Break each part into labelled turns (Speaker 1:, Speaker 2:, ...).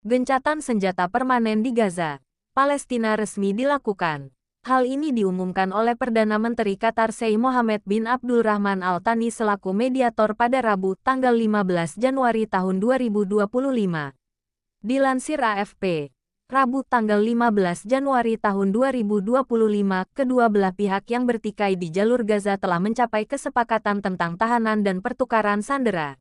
Speaker 1: Gencatan senjata permanen di Gaza, Palestina resmi dilakukan. Hal ini diumumkan oleh Perdana Menteri Qatar Sheikh Mohammed bin Abdul Rahman Al Thani selaku mediator pada Rabu, tanggal 15 Januari tahun 2025. Dilansir AFP, Rabu tanggal 15 Januari tahun 2025, kedua belah pihak yang bertikai di jalur Gaza telah mencapai kesepakatan tentang tahanan dan pertukaran sandera.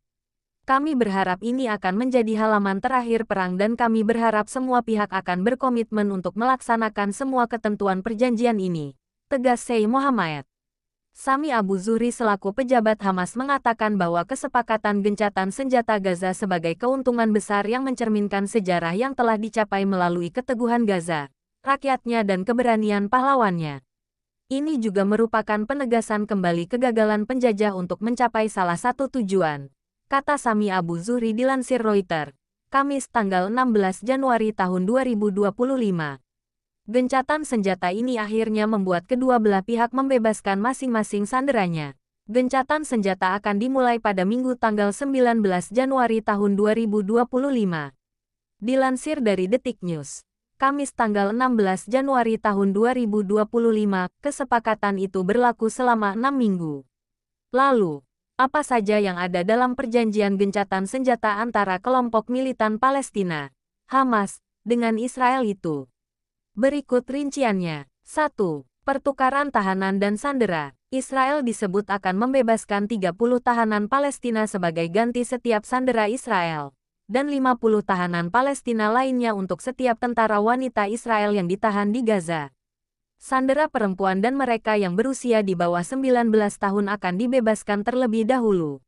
Speaker 1: Kami berharap ini akan menjadi halaman terakhir perang dan kami berharap semua pihak akan berkomitmen untuk melaksanakan semua ketentuan perjanjian ini, tegas Sheikh Mohammed. Sami Abu Zuhri selaku pejabat Hamas mengatakan bahwa kesepakatan gencatan senjata Gaza sebagai keuntungan besar yang mencerminkan sejarah yang telah dicapai melalui keteguhan Gaza, rakyatnya dan keberanian pahlawannya. Ini juga merupakan penegasan kembali kegagalan penjajah untuk mencapai salah satu tujuan, kata Sami Abu Zuhri dilansir Reuters, Kamis tanggal 16 Januari tahun 2025. Gencatan senjata ini akhirnya membuat kedua belah pihak membebaskan masing-masing sanderanya. Gencatan senjata akan dimulai pada Minggu tanggal 19 Januari tahun 2025. Dilansir dari Detik News, Kamis tanggal 16 Januari tahun 2025, kesepakatan itu berlaku selama 6 minggu. Lalu, apa saja yang ada dalam perjanjian gencatan senjata antara kelompok militan Palestina, Hamas, dengan Israel itu? Berikut rinciannya. 1. Pertukaran tahanan dan sandera. Israel disebut akan membebaskan 30 tahanan Palestina sebagai ganti setiap sandera Israel, dan 50 tahanan Palestina lainnya untuk setiap tentara wanita Israel yang ditahan di Gaza. Sandera perempuan dan mereka yang berusia di bawah 19 tahun akan dibebaskan terlebih dahulu.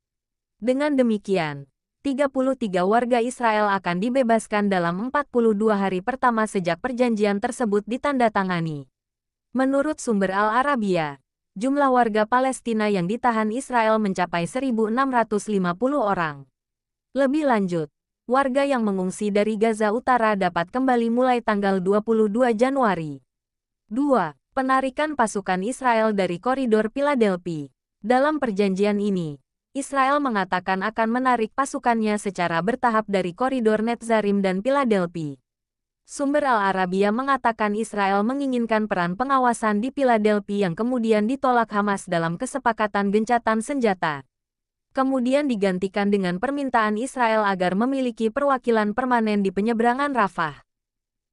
Speaker 1: Dengan demikian, 33 warga Israel akan dibebaskan dalam 42 hari pertama sejak perjanjian tersebut ditandatangani. Menurut sumber Al Arabiya, jumlah warga Palestina yang ditahan Israel mencapai 1.650 orang. Lebih lanjut, warga yang mengungsi dari Gaza Utara dapat kembali mulai tanggal 22 Januari. 2. Penarikan pasukan Israel dari koridor Philadelphia. Dalam perjanjian ini, Israel mengatakan akan menarik pasukannya secara bertahap dari koridor Netzarim dan Philadelphia. Sumber Al Arabiya mengatakan Israel menginginkan peran pengawasan di Philadelphia yang kemudian ditolak Hamas dalam kesepakatan gencatan senjata. Kemudian digantikan dengan permintaan Israel agar memiliki perwakilan permanen di penyeberangan Rafah.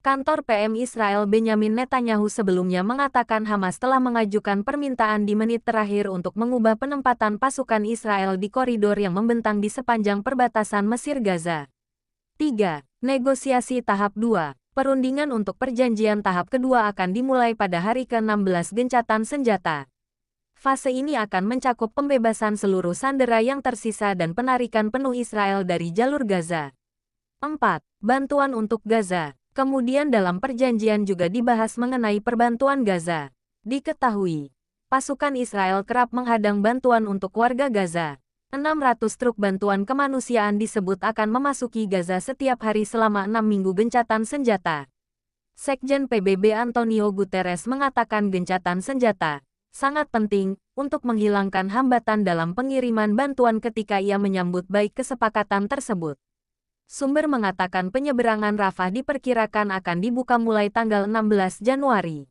Speaker 1: Kantor PM Israel Benyamin Netanyahu sebelumnya mengatakan Hamas telah mengajukan permintaan di menit terakhir untuk mengubah penempatan pasukan Israel di koridor yang membentang di sepanjang perbatasan Mesir-Gaza. 3. Negosiasi tahap 2. Perundingan untuk perjanjian tahap kedua akan dimulai pada hari ke-16 gencatan senjata. Fase ini akan mencakup pembebasan seluruh sandera yang tersisa dan penarikan penuh Israel dari jalur Gaza. 4. Bantuan untuk Gaza. Kemudian dalam perjanjian juga dibahas mengenai perbantuan Gaza. Diketahui, pasukan Israel kerap menghadang bantuan untuk warga Gaza. 600 truk bantuan kemanusiaan disebut akan memasuki Gaza setiap hari selama 6 minggu gencatan senjata. Sekjen PBB Antonio Guterres mengatakan gencatan senjata sangat penting untuk menghilangkan hambatan dalam pengiriman bantuan ketika ia menyambut baik kesepakatan tersebut. Sumber mengatakan penyeberangan Rafah diperkirakan akan dibuka mulai tanggal 16 Januari.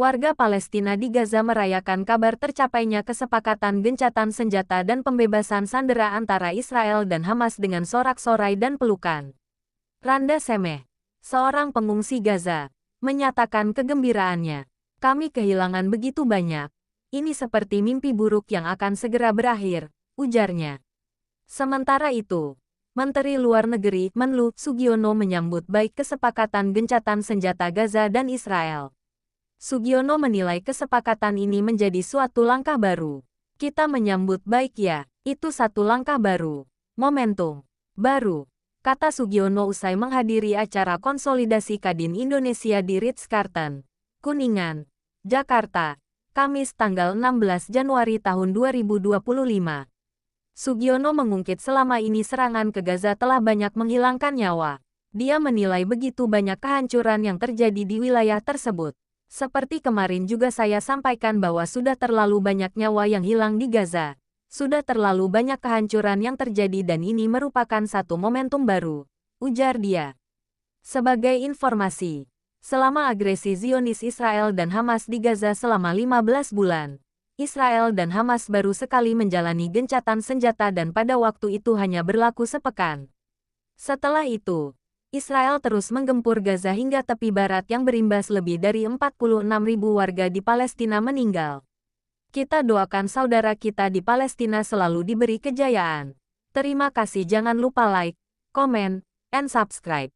Speaker 1: Warga Palestina di Gaza merayakan kabar tercapainya kesepakatan gencatan senjata dan pembebasan sandera antara Israel dan Hamas dengan sorak-sorai dan pelukan. Randa Semeh, seorang pengungsi Gaza, menyatakan kegembiraannya. Kami kehilangan begitu banyak. Ini seperti mimpi buruk yang akan segera berakhir, ujarnya. Sementara itu, Menteri Luar Negeri Menlu Sugiono menyambut baik kesepakatan gencatan senjata Gaza dan Israel. Sugiono menilai kesepakatan ini menjadi suatu langkah baru. Kita menyambut baik ya, itu satu langkah baru. Momentum baru, kata Sugiono usai menghadiri acara konsolidasi Kadin Indonesia di Ritz-Carlton, Kuningan, Jakarta, Kamis tanggal 16 Januari tahun 2025. Sugiono mengungkit selama ini serangan ke Gaza telah banyak menghilangkan nyawa. Dia menilai begitu banyak kehancuran yang terjadi di wilayah tersebut. Seperti kemarin juga saya sampaikan bahwa sudah terlalu banyak nyawa yang hilang di Gaza. Sudah terlalu banyak kehancuran yang terjadi dan ini merupakan satu momentum baru, ujar dia. Sebagai informasi, selama agresi Zionis Israel dan Hamas di Gaza selama 15 bulan, Israel dan Hamas baru sekali menjalani gencatan senjata dan pada waktu itu hanya berlaku sepekan. Setelah itu, Israel terus menggempur Gaza hingga tepi barat yang berimbas lebih dari 46.000 warga di Palestina meninggal. Kita doakan saudara kita di Palestina selalu diberi kejayaan. Terima kasih, jangan lupa like, comment, and subscribe.